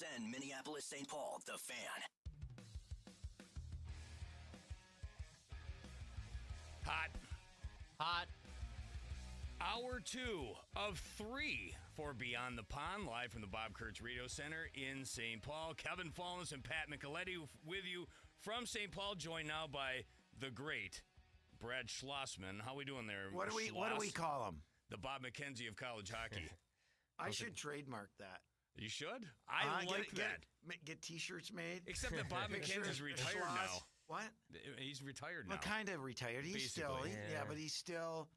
KXSN Minneapolis, St. Paul, The Fan. Hot. Hour 2 of 3 for Beyond the Pond, live from the Bob Kurtz Radio Center in St. Paul. Kevin Fallness and Pat Micheletti with you from St. Paul, joined now by the great Brad Schlossman. How we doing there? What do we call him? The Bob McKenzie of college hockey. I should trademark that. You should. I like that. Get T-shirts made. Except that Bob McKenzie's retired now. What? He's retired now. Well, kind of retired. He's Basically. still, but he's still.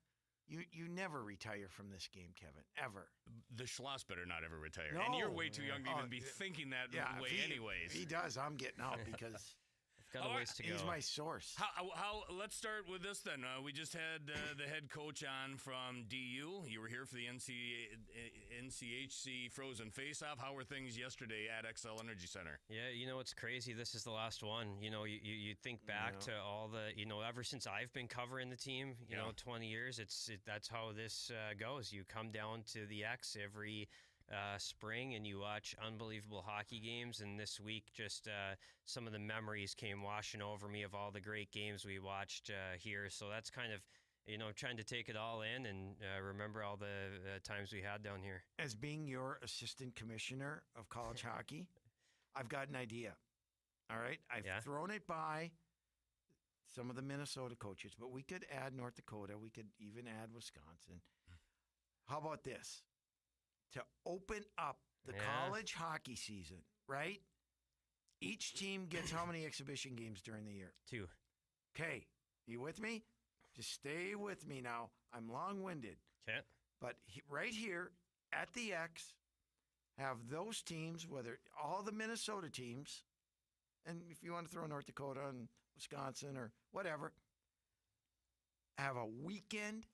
You never retire from this game, Kevin, ever. The Schloss better not ever retire. No. And you're way too young to even be thinking that way anyways. If he does, I'm getting out because I've got a ways to go. He's my source. How? Let's start with this then. We just had the head coach on from DU. You were here for the NCHC Frozen Face-Off. How were things yesterday at XL Energy Center? Yeah, it's crazy. This is the last one. You think back to all the, ever since I've been covering the team, 20 years, that's how this goes. You come down to the X every spring and you watch unbelievable hockey games, and this week just some of the memories came washing over me of all the great games we watched here. So that's kind of trying to take it all in and remember all the times we had down here. As being your assistant commissioner of college hockey, I've got an idea. All right, I've thrown it by some of the Minnesota coaches, but we could add North Dakota, we could even add Wisconsin. How about this? To open up the college hockey season, right? Each team gets how many exhibition games during the year? 2. Okay. You with me? Just stay with me now. I'm long-winded. Okay. But right here at the X, have those teams, whether all the Minnesota teams, and if you want to throw North Dakota and Wisconsin or whatever, have a weekend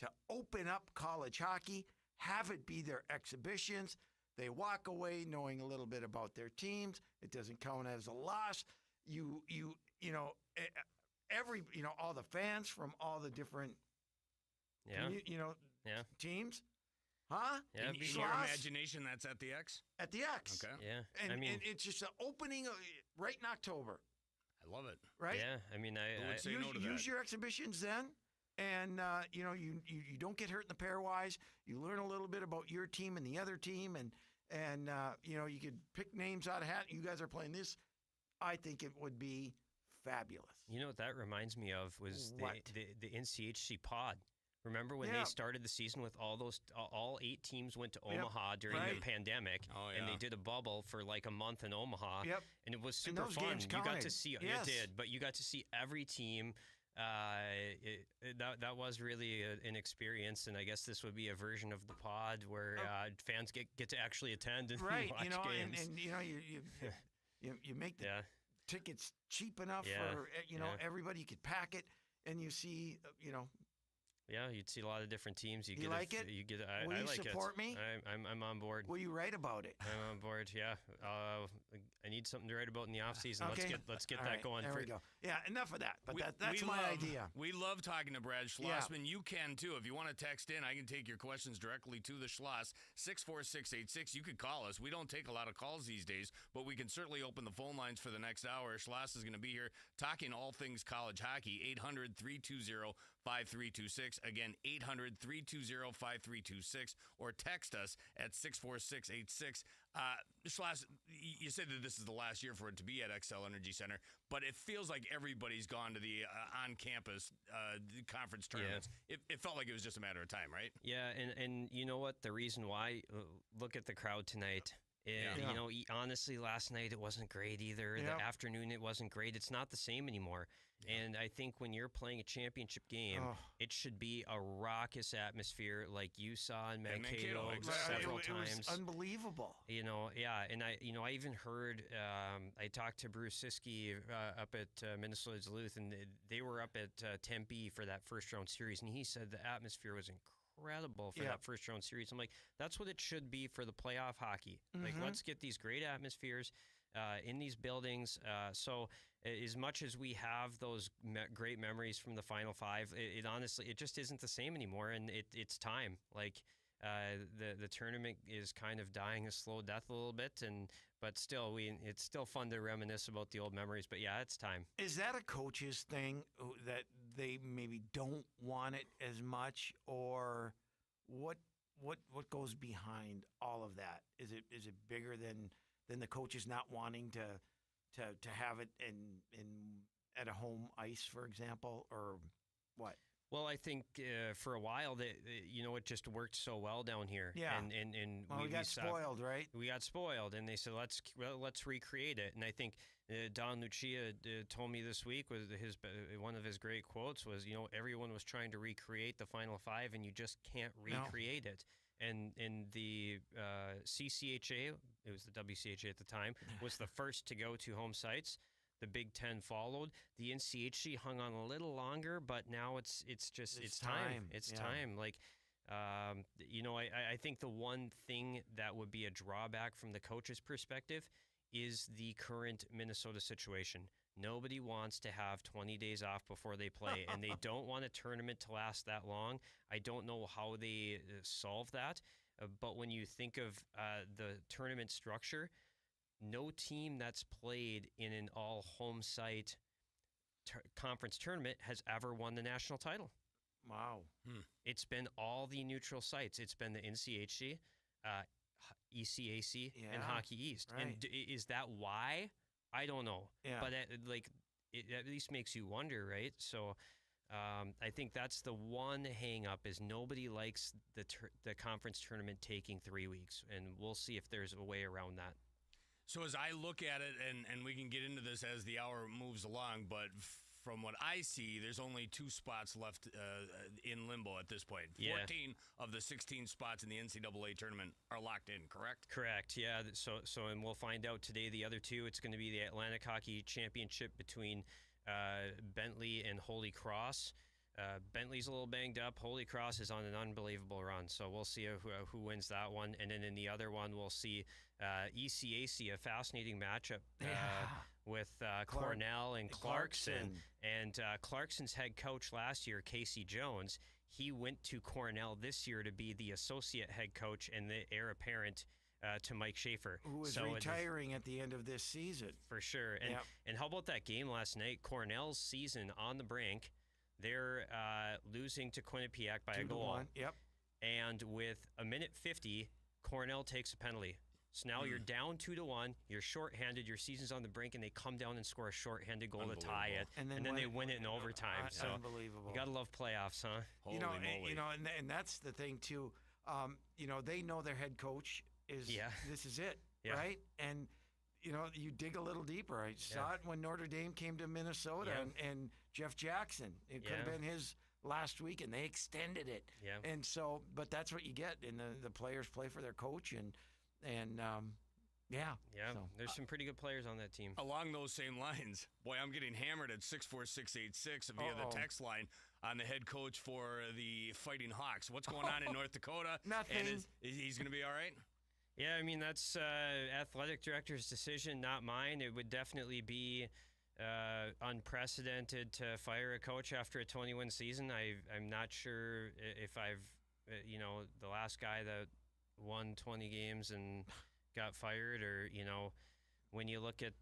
to open up college hockey. Have it be their exhibitions. They walk away knowing a little bit about their teams. It doesn't count as a loss. All the fans from all the different, teams, huh? Yeah. In your imagination, that's at the X? At the X. Okay. Yeah. And it's just an opening right in October. I love it. Right? Yeah. I mean, I say no to that. Use your exhibitions then. And, you don't get hurt in the pairwise. You learn a little bit about your team and the other team. And you could pick names out of hat. You guys are playing this. I think it would be fabulous. You know what that reminds me of was the NCHC pod. Remember when they started the season with all 8 teams went to Omaha during the pandemic, and they did a bubble for like a month in Omaha, and it was super fun. You got to see it did, but you got to see every team. That was really an experience, and I guess this would be a version of the pod where fans get to actually attend and watch games. And you make the tickets cheap enough for everybody. You could pack it, and you see Yeah, you'd see a lot of different teams. You like it? Will you support me? I'm on board. Will you write about it? I'm on board. Yeah, I need something to write about in the off season. Okay. Let's get that going. There we go. Yeah, enough of that. But that's my idea. We love talking to Brad Schlossman. You can too. If you want to text in, I can take your questions directly to the Schloss 64686. You could call us. We don't take a lot of calls these days, but we can certainly open the phone lines for the next hour. Schloss is going to be here talking all things college hockey. 800-320-5326. Again, 800-320-5326, or text us at 64686. Schloss, you said that this is the last year for it to be at XL Energy Center, but it feels like everybody's gone to the on-campus conference tournaments. Yeah. It felt like it was just a matter of time, right? Yeah, and you know what? The reason why, look at the crowd tonight. Honestly, last night it wasn't great either. The afternoon it wasn't great. It's not the same anymore. Yeah. And I think when you're playing a championship game, it should be a raucous atmosphere like you saw in Mankato several times. It was unbelievable. And I even heard, I talked to Bruce Siskey up at Minnesota Duluth, and they were up at Tempe for that first round series, and he said the atmosphere was incredible for that first round series. I'm like, that's what it should be for the playoff hockey. Mm-hmm. Like, let's get these great atmospheres in these buildings. So as much as we have those great memories from the Final Five, it honestly, it just isn't the same anymore. And it's time. Like, The tournament is kind of dying a slow death a little bit, but still it's still fun to reminisce about the old memories. But yeah, it's time. Is that a coach's thing that they maybe don't want it as much, or what goes behind all of that? Is it bigger than the coaches not wanting to have it in at a home ice, for example, or what? Well, I think for a while that it just worked so well down here. Yeah. And we got spoiled, right? We got spoiled, and they said let's recreate it. And I think Don Lucia told me this week was one of his great quotes was everyone was trying to recreate the Final Five, and you just can't recreate it. And in the CCHA, it was the WCHA at the time, was the first to go to home sites. The Big Ten followed. The NCHC hung on a little longer, but now it's time. It's time. Like, I think the one thing that would be a drawback from the coach's perspective is the current Minnesota situation. Nobody wants to have 20 days off before they play, and they don't want a tournament to last that long. I don't know how they solve that, but when you think of the tournament structure, no team that's played in an all-home site conference tournament has ever won the national title. Wow. It's been all the neutral sites. It's been the NCHC, ECAC, and Hockey East. Right. And is that why? I don't know. Yeah. But it at least makes you wonder, right? So I think that's the one hang-up is nobody likes the conference tournament taking 3 weeks, and we'll see if there's a way around that. So as I look at it, and we can get into this as the hour moves along, but from what I see, there's only 2 spots left in limbo at this point. 14 of the 16 spots in the NCAA tournament are locked in, correct? Correct, yeah. So and we'll find out today the other 2. It's going to be the Atlantic Hockey Championship between Bentley and Holy Cross. Bentley's a little banged up. Holy Cross is on an unbelievable run, so we'll see who wins that one. And then in the other one, we'll see ECAC, a fascinating matchup with Cornell and Clarkson. And Clarkson's head coach last year, Casey Jones, he went to Cornell this year to be the associate head coach and the heir apparent to Mike Schaefer. Who is retiring at the end of this season. For sure. And how about that game last night? Cornell's season on the brink. They're losing to Quinnipiac by a goal. 2-1. Yep. And with a minute 50, Cornell takes a penalty. So now you're down 2-1. You're shorthanded. Your season's on the brink, and they come down and score a shorthanded goal to tie it. And then they win it in overtime. So unbelievable. You gotta love playoffs, huh? Holy moly. And that's the thing too. They know their head coach is. This is it, right? And you dig a little deeper. I saw it when Notre Dame came to Minnesota and Jeff Jackson. It could have been his last week, and they extended it. Yeah. And so, but that's what you get, and the players play for their coach, and So, there's some pretty good players on that team. Along those same lines, boy, I'm getting hammered at 64686 via the text line on the head coach for the Fighting Hawks. What's going on in North Dakota? Nothing. And he's going to be all right? Yeah, I mean, that's athletic director's decision, not mine. It would definitely be unprecedented to fire a coach after a 20-win season. I'm not sure if I've, the last guy that won 20 games and got fired, or, when you look at...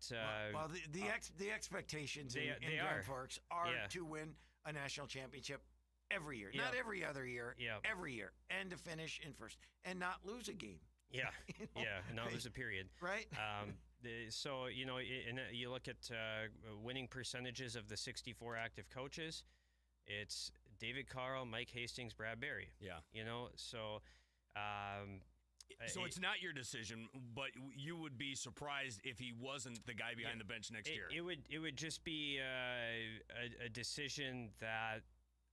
the expectations in Grand Forks are to win a national championship every year. Not every other year, every year. And to finish in first and not lose a game. Yeah, and not lose a period. Right. So, you look at winning percentages of the 64 active coaches, it's David Carl, Mike Hastings, Brad Berry. Yeah. So... So it's not your decision, but you would be surprised if he wasn't the guy behind the bench next year. It would just be a decision that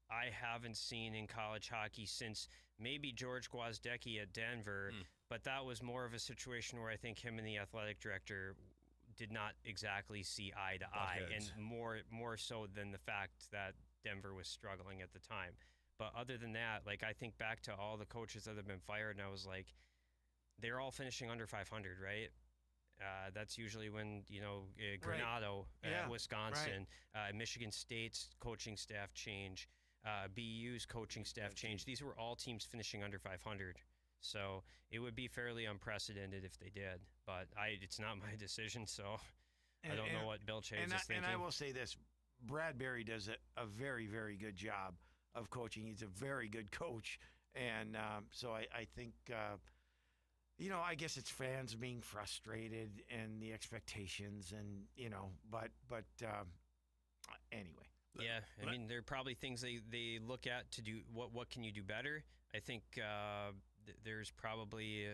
I haven't seen in college hockey since maybe George Gwozdecki at Denver, but that was more of a situation where I think him and the athletic director did not exactly see eye to eye, and more so than the fact that Denver was struggling at the time. But other than that, like, I think back to all the coaches that have been fired, and I was like, they're all finishing under 500, right? That's usually when, Granado, Wisconsin, Michigan State's coaching staff change, BU's coaching staff change. These were all teams finishing under 500. So it would be fairly unprecedented if they did. But it's not my decision, so I don't know what Bill Chaves is thinking. And I will say this. Brad Berry does a very, very good job of coaching. He's a very good coach. And so I think, I guess it's fans being frustrated and the expectations and, but anyway. Yeah, I mean, there are probably things they look at to do. What can you do better? I think there's probably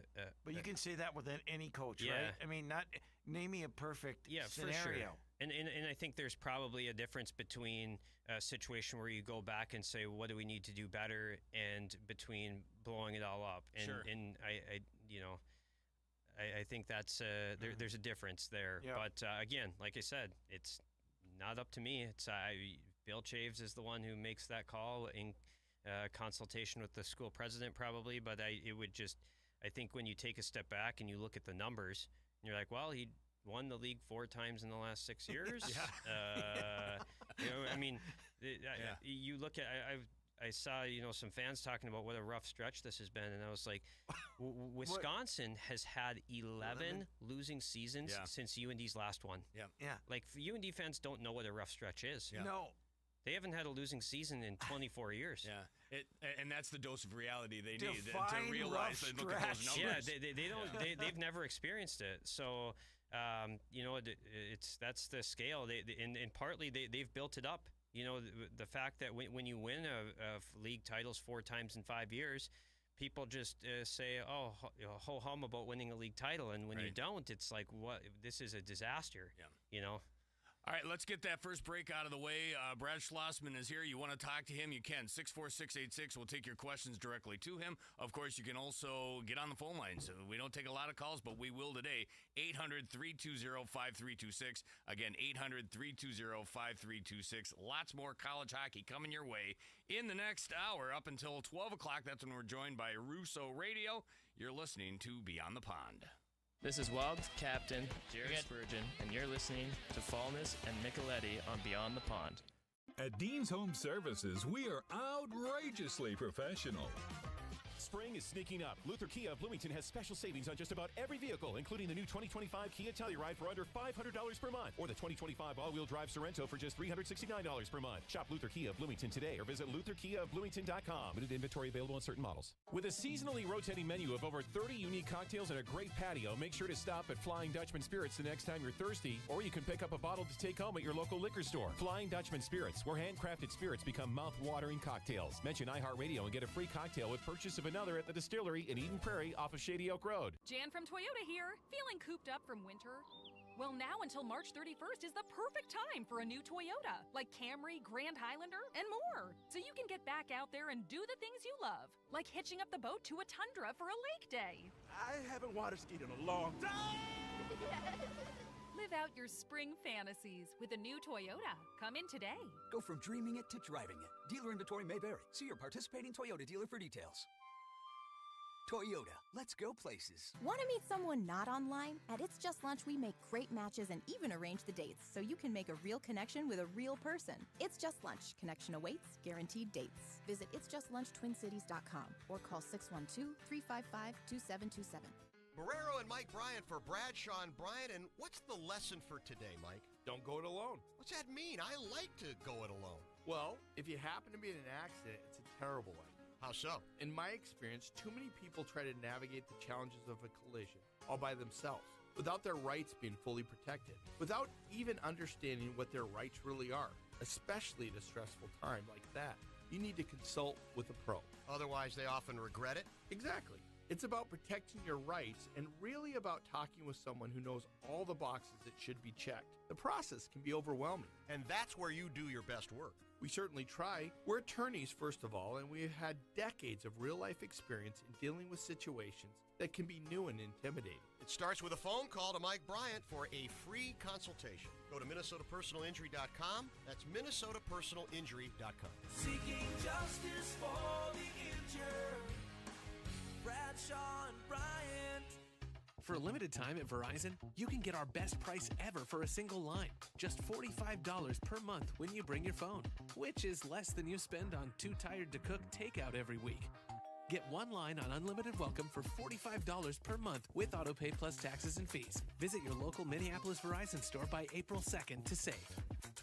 but you can say that with any coach, right? I mean, not name me a perfect scenario. For sure. And I think there's probably a difference between a situation where you go back and say, what do we need to do better, and between blowing it all up. And and I think that's there's a difference there. Yeah. But again, like I said, it's not up to me. It's Bill Chaves is the one who makes that call in consultation with the school president, probably. But I think when you take a step back and you look at the numbers, you're like, well, he won the league 4 times in the last 6 years. I mean, you look at I saw some fans talking about what a rough stretch this has been, and I was like, Wisconsin has had 11 losing seasons since UND's last one. Like, UND fans don't know what a rough stretch is. No. They haven't had a losing season in 24 years. And that's the dose of reality they need to realize and look at those numbers. They've never experienced it. So that's the scale. And partly they've built it up. The fact that when you win a league titles 4 times in 5 years, people just say, "Oh, ho hum about winning a league title," and when you don't, it's like, "What? This is a disaster." All right, let's get that first break out of the way. Brad Schlossman is here. You want to talk to him, you can. 64686. We'll take your questions directly to him. Of course, you can also get on the phone lines. We don't take a lot of calls, but we will today. 800-320-5326. Again, 800-320-5326. Lots more college hockey coming your way in the next hour up until 12 o'clock. That's when we're joined by Russo Radio. You're listening to Beyond the Pond. This is Wild Captain Jared Spurgeon, and you're listening to Fallness and Nicoletti on Beyond the Pond. At Dean's Home Services, we are outrageously professional. Spring is sneaking up. Luther Kia of Bloomington has special savings on just about every vehicle, including the new 2025 Kia Telluride for under $500 per month, or the 2025 all-wheel drive Sorrento for just $369 per month. Shop Luther Kia of Bloomington today, or visit lutherkiaofbloomington.com. Limited inventory available on certain models. With a seasonally rotating menu of over 30 unique cocktails and a great patio, make sure to stop at Flying Dutchman Spirits the next time you're thirsty, or you can pick up a bottle to take home at your local liquor store. Flying Dutchman Spirits, where handcrafted spirits become mouth-watering cocktails. Mention iHeartRadio and get a free cocktail with purchase of another at the distillery in Eden Prairie off of Shady Oak Road. Jan from Toyota here. Feeling cooped up from winter? Well, now until March 31st is the perfect time for a new Toyota, like Camry, Grand Highlander, and more. So you can get back out there and do the things you love, like hitching up the boat to a tundra for a lake day. I haven't water skied in a long time. Live out your spring fantasies with a new Toyota. Come in today. Go from dreaming it to driving it. Dealer inventory may vary. See your participating Toyota dealer for details. Toyota, let's go places. Want to meet someone not online? At It's Just Lunch, we make great matches and even arrange the dates so you can make a real connection with a real person. It's Just Lunch. Connection awaits. Guaranteed dates. Visit itsjustlunchtwincities.com or call 612-355-2727. Barrero and Mike Bryant for Bradshaw and Bryant. And what's the lesson for today, Mike? Don't go it alone. What's that mean? I like to go it alone. Well, if you happen to be in an accident, it's a terrible one. How so? In my experience, too many people try to navigate the challenges of a collision all by themselves, without their rights being fully protected, without even understanding what their rights really are, especially at a stressful time like that. You need to consult with a pro. Otherwise, they often regret it? Exactly. It's about protecting your rights and really about talking with someone who knows all the boxes that should be checked. The process can be overwhelming. And that's where you do your best work. We certainly try. We're attorneys, first of all, and we've had decades of real-life experience in dealing with situations that can be new and intimidating. It starts with a phone call to Mike Bryant for a free consultation. Go to MinnesotaPersonalInjury.com. That's MinnesotaPersonalInjury.com. Seeking justice for the injured. Bradshaw and Bryant. For a limited time at Verizon, you can get our best price ever for a single line. Just $45 per month when you bring your phone, which is less than you spend on Too Tired to Cook takeout every week. Get one line on Unlimited Welcome for $45 per month with autopay plus taxes and fees. Visit your local Minneapolis Verizon store by April 2nd to save.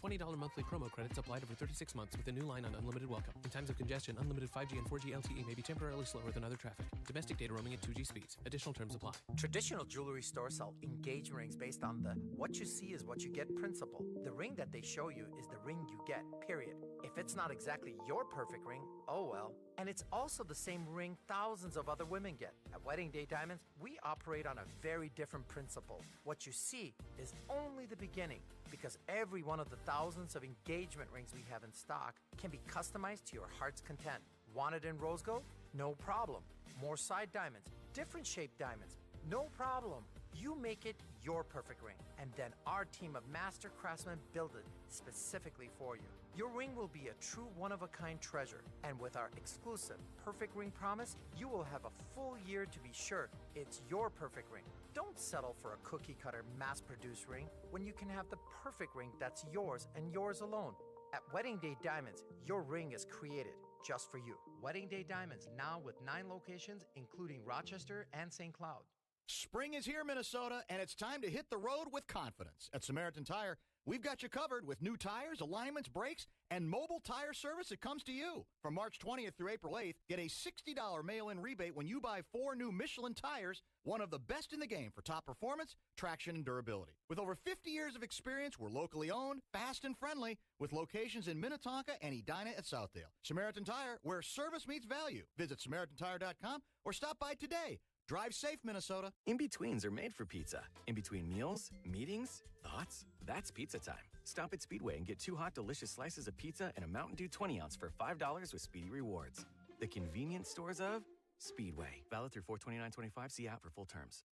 $20 monthly promo credits applied over 36 months with a new line on Unlimited Welcome. In times of congestion, unlimited 5G and 4G LTE may be temporarily slower than other traffic. Domestic data roaming at 2G speeds. Additional terms apply. Traditional jewelry stores sell engagement rings based on the what you see is what you get principle. The ring that they show you is the ring you get, period. If it's not exactly your perfect ring, oh well. And it's also the same ring thousands of other women get. At Wedding Day Diamonds, we operate on a very different principle. What you see is only the beginning, because every one of the thousands of engagement rings we have in stock can be customized to your heart's content. Want it in rose gold? No problem. More side diamonds, different shaped diamonds, no problem. You make it your perfect ring, and then our team of master craftsmen build it specifically for you. Your ring will be a true one-of-a-kind treasure, and with our exclusive Perfect Ring Promise, you will have a full year to be sure it's your perfect ring. Don't settle for a cookie-cutter mass-produced ring when you can have the perfect ring that's yours and yours alone. At Wedding Day Diamonds, your ring is created just for you. Wedding Day Diamonds, now with 9 locations, including Rochester and St. Cloud. Spring is here, Minnesota, and it's time to hit the road with confidence. At Samaritan Tire, we've got you covered with new tires, alignments, brakes, and mobile tire service that comes to you. From March 20th through April 8th, get a $60 mail-in rebate when you buy 4 new Michelin tires, one of the best in the game for top performance, traction, and durability. With over 50 years of experience, we're locally owned, fast and friendly, with locations in Minnetonka and Edina at Southdale. Samaritan Tire, where service meets value. Visit SamaritanTire.com or stop by today. Drive safe, Minnesota. In-betweens are made for pizza. In between meals, meetings, thoughts, that's pizza time. Stop at Speedway and get 2 hot, delicious slices of pizza and a Mountain Dew 20-ounce for $5 with Speedy Rewards. The convenience stores of Speedway. Valid through 4/29/25. See app for full terms.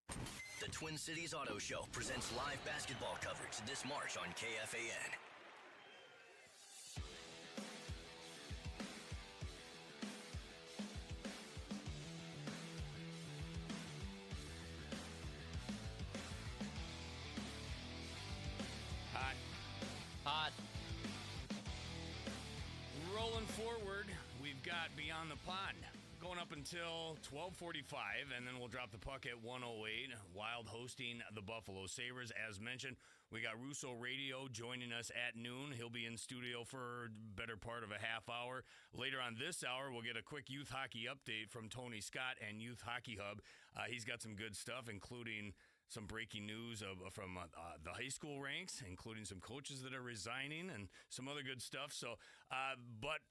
The Twin Cities Auto Show presents live basketball coverage this March on KFAN. Hot. Rolling forward, we've got Beyond the Pond going up until 12:45, and then we'll drop the puck at 1:08. Wild hosting the Buffalo Sabres. As mentioned, we got Russo Radio joining us at noon. He'll be in studio for better part of a half hour. Later on this hour, we'll get a quick youth hockey update from Tony Scott and Youth Hockey Hub. He's got some good stuff, including some breaking news from the high school ranks, including some coaches that are resigning and some other good stuff. So, but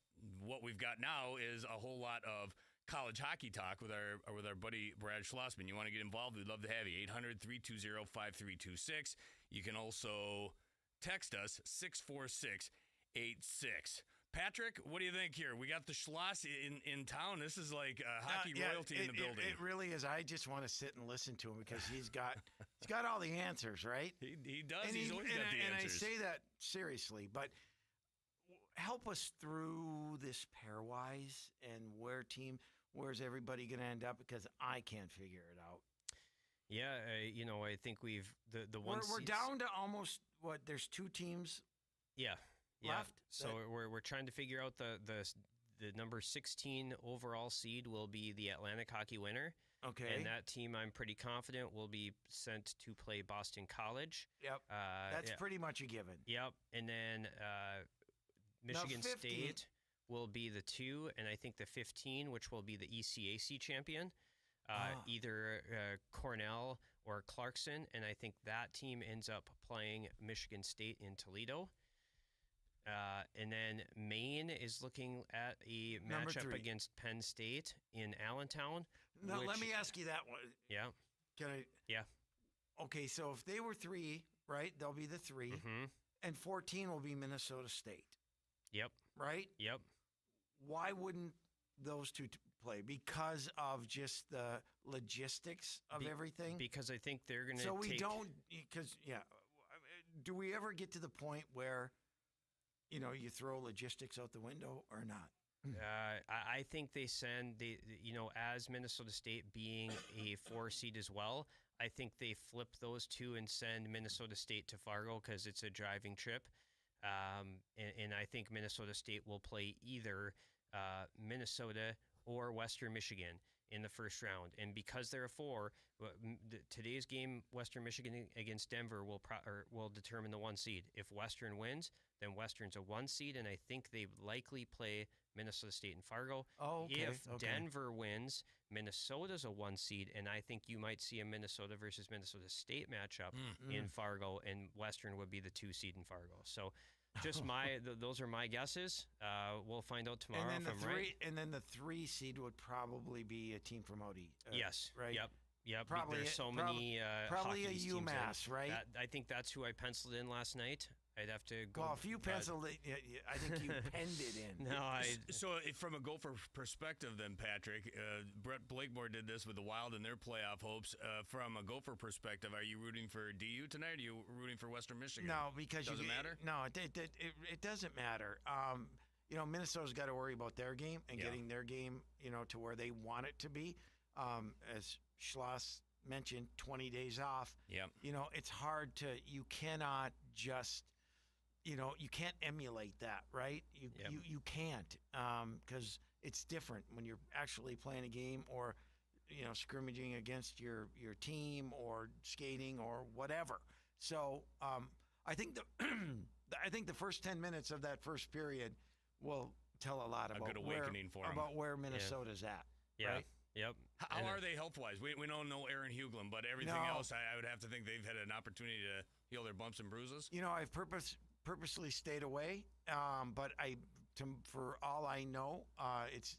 what we've got now is a whole lot of college hockey talk with our buddy Brad Schlossman. You want to get involved? We'd love to have you. 800-320-5326. You can also text us 64686. Patrick, what do you think here? We got the Schloss in town. This is like hockey royalty in the building. It really is. I just want to sit and listen to him because he's got all the answers, right? He does. He's always got the answers. And I say that seriously, but help us through this pairwise and where's everybody going to end up, because I can't figure it out. Yeah, I think we've the one. We're down to almost there's 2 teams. Yeah. Left. So we're trying to figure out the number 16 overall seed will be the Atlantic Hockey winner. Okay. And that team, I'm pretty confident, will be sent to play Boston College. Yep. That's pretty much a given. Yep. And then Michigan State will be the 2, and I think the 15, which will be the ECAC champion, either Cornell or Clarkson. And I think that team ends up playing Michigan State in Toledo. And then Maine is looking at a matchup against Penn State in Allentown. Now, let me ask you that one. Yeah. Can I? Yeah. Okay, so if they were 3, right, they'll be the 3. Mm-hmm. And 14 will be Minnesota State. Yep. Right? Yep. Why wouldn't those 2 play? Because of just the logistics of everything? Because I think they're going to So we don't, because, do we ever get to the point where you throw logistics out the window or not? I think they send as Minnesota State being a 4 seed as well, I think they flip those 2 and send Minnesota State to Fargo because it's a driving trip. And I think Minnesota State will play either Minnesota or Western Michigan in the first round. And because they're a 4, today's game, Western Michigan against Denver, will determine the 1 seed. If Western wins, then Western's a 1 seed, and I think they likely play Minnesota State and Fargo. Oh, okay. If Denver wins, Minnesota's a 1 seed, and I think you might see a Minnesota versus Minnesota State matchup in Fargo, and Western would be the 2 seed in Fargo. So just those are my guesses. We'll find out tomorrow if I'm right. And then the 3 seed would probably be a team from OD. Yes. Right? Yep. Probably, There's so many probably a hockey teams UMass, right? I think that's who I penciled in last night. I'd have to go. Well, if you penciled it, I think you penned it in. No, So from a Gopher perspective then, Patrick, Brett Blakemore did this with the Wild and their playoff hopes. From a Gopher perspective, are you rooting for DU tonight, or are you rooting for Western Michigan? No, because doesn't matter? No, it doesn't matter. Minnesota's got to worry about their game and getting their game, to where they want it to be. As Schloss mentioned, 20 days off. Yep. It's hard you cannot just, you can't emulate that, right? You can't, because it's different when you're actually playing a game or, scrimmaging against your team or skating or whatever. So I think the first 10 minutes of that first period will tell a lot about good awakening for 'em. About where Minnesota's at. Yeah. Right? Yep. How are they health-wise? We don't know Aaron Hughlin, but everything else, I would have to think they've had an opportunity to heal their bumps and bruises. I've purposely stayed away, but for all I know, it's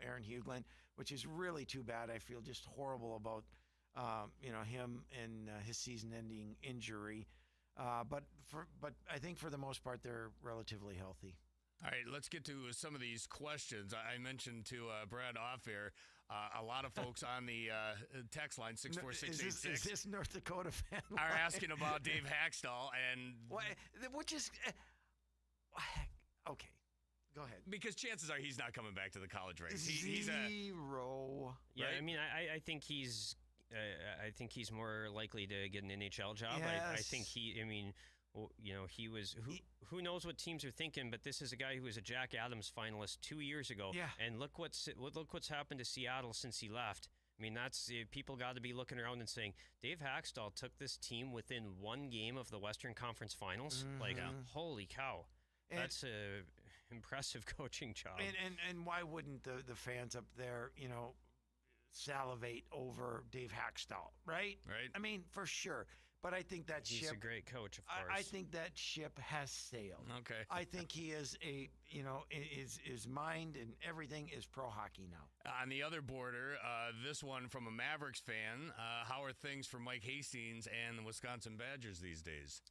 Aaron Hughlin, which is really too bad. I feel just horrible about him and his season-ending injury. But I think for the most part they're relatively healthy. All right, let's get to some of these questions. I mentioned to Brad off air, a lot of folks on the text line, 64686. Is this North Dakota fan line? Are asking about Dave Haxtell, and which is okay. Go ahead. Because chances are he's not coming back to the college ranks. Zero. Yeah, right? I mean, I think he's more likely to get an NHL job. Yes. I think he was. Who knows what teams are thinking? But this is a guy who was a Jack Adams finalist 2 years ago. Yeah. And look what's happened to Seattle since he left. I mean, that's people got to be looking around and saying Dave Haxtell took this team within 1 game of the Western Conference Finals. Mm-hmm. Like, holy cow, that's a impressive coaching job. And why wouldn't the fans up there, salivate over Dave Haxtell, right? Right. I mean, for sure. But I think that he's a great coach, of course. I think that ship has sailed. Okay. I think he is his mind and everything is pro hockey now. On the other border, this one from a Mavericks fan. How are things for Mike Hastings and the Wisconsin Badgers these days?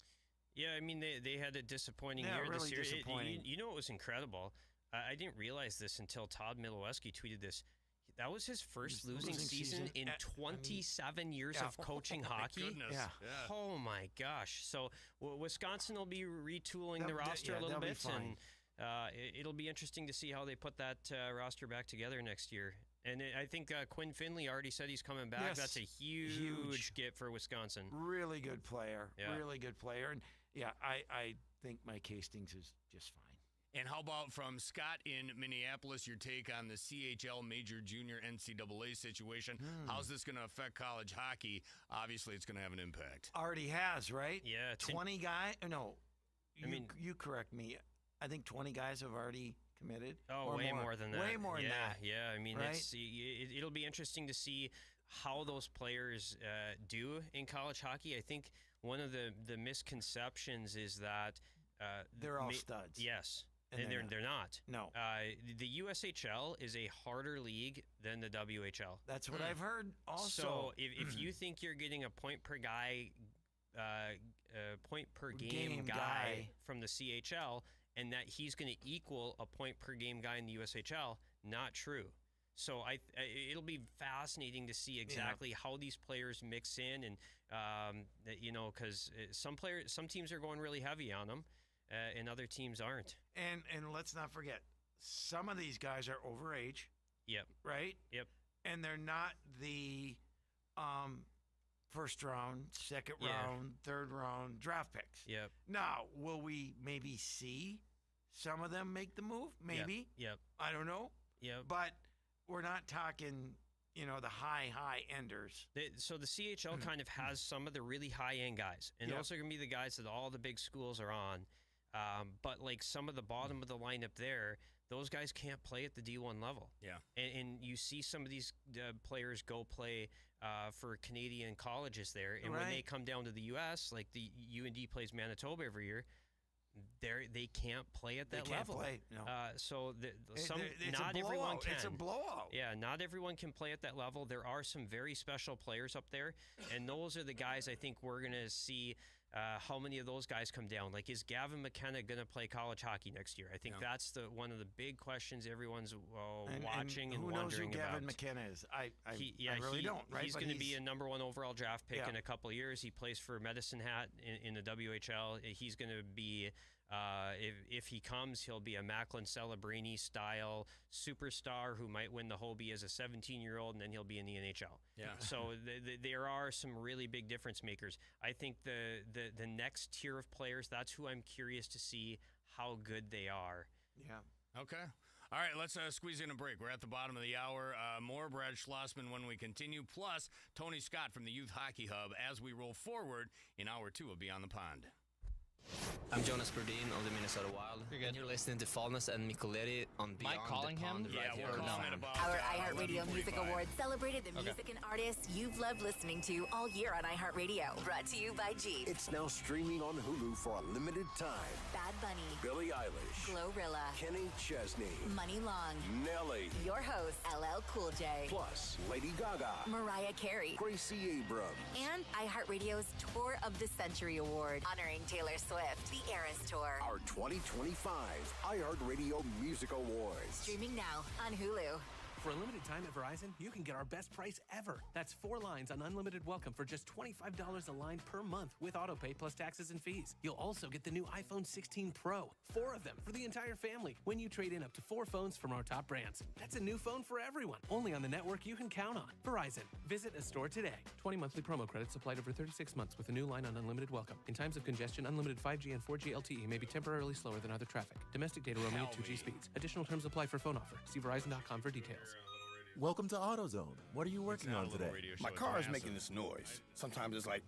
Yeah, I mean, they had a disappointing year really this year. disappointing. You know what was incredible? I didn't realize this until Todd Miloweski tweeted this. That was his first losing season in 27 years of coaching hockey. Goodness. Yeah. Oh my gosh! So Wisconsin will be retooling the roster a little bit, and it'll be interesting to see how they put that roster back together next year. And I think Quinn Finley already said he's coming back. Yes. That's a huge get for Wisconsin. Really good player. Yeah. Really good player. And I think Mike Hastings is just fine. And how about from Scott in Minneapolis, your take on the CHL Major Junior NCAA situation? How's this going to affect college hockey? Obviously, it's going to have an impact. Already has, right? Yeah. 20 guys? No. You correct me. I think 20 guys have already committed. Oh, way more than that. Way more than that. Yeah, I mean, right? It'll be interesting to see how those players do in college hockey. I think one of the misconceptions is that they're all studs. Yes. And they're not. No. The USHL is a harder league than the WHL. That's what I've heard also. So if you think you're getting a point per game guy from the CHL and that he's going to equal a point per game guy in the USHL, not true. So it'll be fascinating to see exactly how these players mix in, and because some teams are going really heavy on them. And other teams aren't. And let's not forget, some of these guys are overage. Yep. Right? Yep. And they're not the first round, second round, third round draft picks. Yep. Now, will we maybe see some of them make the move? Maybe. Yep. I don't know. Yep. But we're not talking, the high enders. So the CHL kind of has some of the really high-end guys, and those are going to be the guys that all the big schools are on. But like some of the bottom of the lineup there, those guys can't play at the D1 level. Yeah. And you see some of these players go play for Canadian colleges there, and when they come down to the U.S., like the UND plays Manitoba every year, they can't play at that level. Play, no. So it's not everyone can. It's a blowout. Yeah, not everyone can play at that level. There are some very special players up there, and those are the guys I think we're going to see how many of those guys come down. Like, is Gavin McKenna going to play college hockey next year? I think that's one of the big questions everyone's watching and wondering about. Who knows who Gavin McKenna is? I really don't, right? He's going to be a number 1 overall draft pick in a couple of years. He plays for Medicine Hat in the WHL. He's going to be... if he comes, he'll be a Macklin Celebrini style superstar who might win the Hobie as a 17-year-old, and then he'll be in the NHL. Yeah. So there are some really big difference makers. I think the next tier of players, that's who I'm curious to see how good they are. Yeah. Okay. All right, let's squeeze in a break. We're at the bottom of the hour. More Brad Schlossman when we continue, plus Tony Scott from the Youth Hockey Hub as we roll forward in hour 2 of Beyond the Pond. I'm Jonas Brodin of the Minnesota Wild. And you're listening to Fallness and Micheletti on Beyond the Pond. Our iHeartRadio Music Awards celebrated the music and artists you've loved listening to all year on iHeartRadio. Brought to you by Jeep. It's now streaming on Hulu for a limited time. Bad Bunny, Billie Eilish, Glorilla, Kenny Chesney, Money Long, Nelly, your host, LL Cool J, plus Lady Gaga, Mariah Carey, Gracie Abrams, and iHeartRadio's Tour of the Century Award, honoring Taylor Swift, the Eras Tour. Our 2025 iHeartRadio Music Awards. Streaming now on Hulu. For a limited time at Verizon, you can get our best price ever. That's 4 lines on unlimited welcome for just $25 a line per month with autopay plus taxes and fees. You'll also get the new iPhone 16 Pro, 4 of them for the entire family when you trade in up to 4 phones from our top brands. That's a new phone for everyone, only on the network you can count on. Verizon. Visit a store today. 20 monthly promo credits applied over 36 months with a new line on unlimited welcome. In times of congestion, unlimited 5G and 4G LTE may be temporarily slower than other traffic. Domestic data roaming at 2G speeds. Additional terms apply for phone offer. See Verizon.com for details. Welcome to AutoZone. What are you working on today? My car is making this noise. Sometimes it's like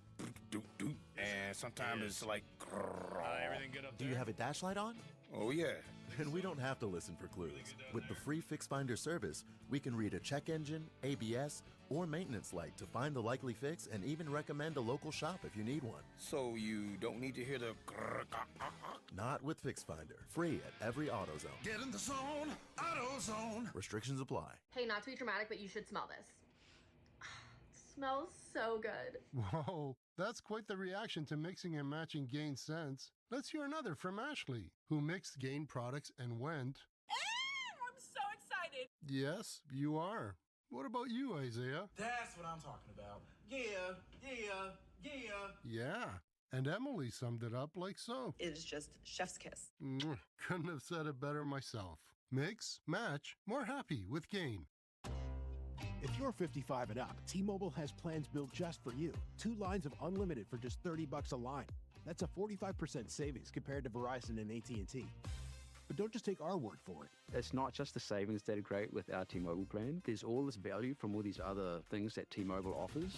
doot doot, and sometimes it's like. Everything good up there? Do you have a dash light on? Oh yeah. And we don't have to listen for clues. With the free Fix Finder service, we can read a check engine, ABS, or maintenance light to find the likely fix and even recommend a local shop if you need one. So you don't need to hear the. Not with Fix Finder. Free at every AutoZone. Get in the zone, AutoZone. Restrictions apply. Hey, not to be dramatic, but you should smell this. It smells so good. Whoa, that's quite the reaction to mixing and matching Gain scents. Let's hear another from Ashley, who mixed Gain products and went... I'm so excited. Yes, you are. What about you, Isaiah? That's what I'm talking about. Yeah. Yeah, and Emily summed it up like so. It is just chef's kiss. Couldn't have said it better myself. Mix, match, more happy with Gain. If you're 55 and up, T-Mobile has plans built just for you. 2 lines of unlimited for just $30 a line. That's a 45% savings compared to Verizon and AT&T. But don't just take our word for it. It's not just the savings that are great with our T-Mobile plan. There's all this value from all these other things that T-Mobile offers.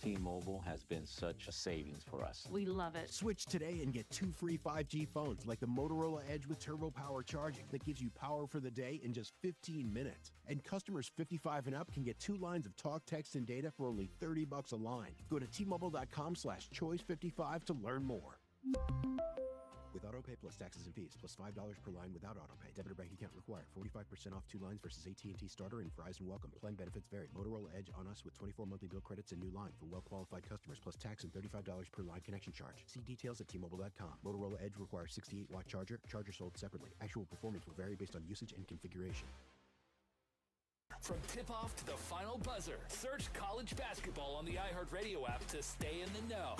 T-Mobile has been such a savings for us. We love it. Switch today and get 2 free 5G phones like the Motorola Edge with Turbo Power charging that gives you power for the day in just 15 minutes. And customers 55 and up can get 2 lines of talk, text, and data for only $30 a line. Go to T-Mobile.com/choice55 to learn more. With AutoPay plus taxes and fees, plus $5 per line without AutoPay. Debit or bank account required. 45% off 2 lines versus AT&T Starter and Verizon Welcome. Plan benefits vary. Motorola Edge on us with 24 monthly bill credits and new line for well-qualified customers, plus tax and $35 per line connection charge. See details at T-Mobile.com. Motorola Edge requires 68-watt charger. Charger sold separately. Actual performance will vary based on usage and configuration. From tip-off to the final buzzer, search college basketball on the iHeartRadio app to stay in the know.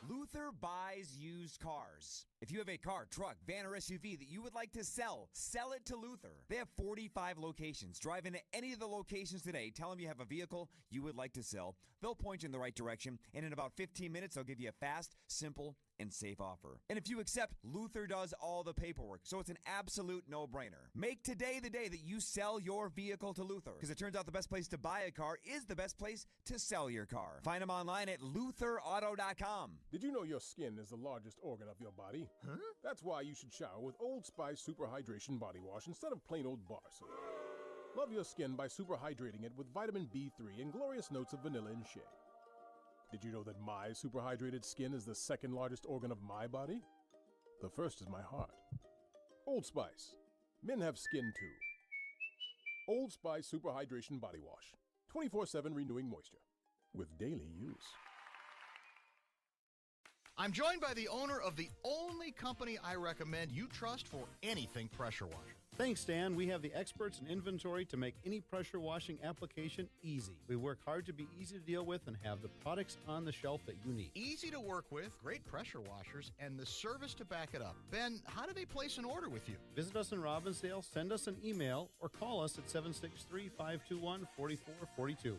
Luther buys used cars. If you have a car, truck, van, or SUV that you would like to sell it to Luther. They have 45 locations. Drive into any of the locations today. Tell them you have a vehicle you would like to sell. They'll point you in the right direction, and in about 15 minutes, they'll give you a fast, simple, and safe offer. And if you accept, Luther does all the paperwork, so it's an absolute no-brainer. Make today the day that you sell your vehicle to Luther, because it turns out the best place to buy a car is the best place to sell your car. Find them online at lutherauto.com. Did you know your skin is the largest organ of your body? Huh? That's why you should shower with Old Spice Super Hydration Body Wash instead of plain old bar soap. Love your skin by super hydrating it with vitamin B3 and glorious notes of vanilla and shea. Did you know that my super hydrated skin is the second largest organ of my body? The first is my heart. Old Spice. Men have skin too. Old Spice Super Hydration Body Wash. 24/7 renewing moisture. With daily use. I'm joined by the owner of the only company I recommend you trust for anything pressure washing. Thanks, Dan. We have the experts in inventory to make any pressure washing application easy. We work hard to be easy to deal with and have the products on the shelf that you need. Easy to work with, great pressure washers, and the service to back it up. Ben, how do they place an order with you? Visit us in Robbinsdale, send us an email, or call us at 763-521-4442.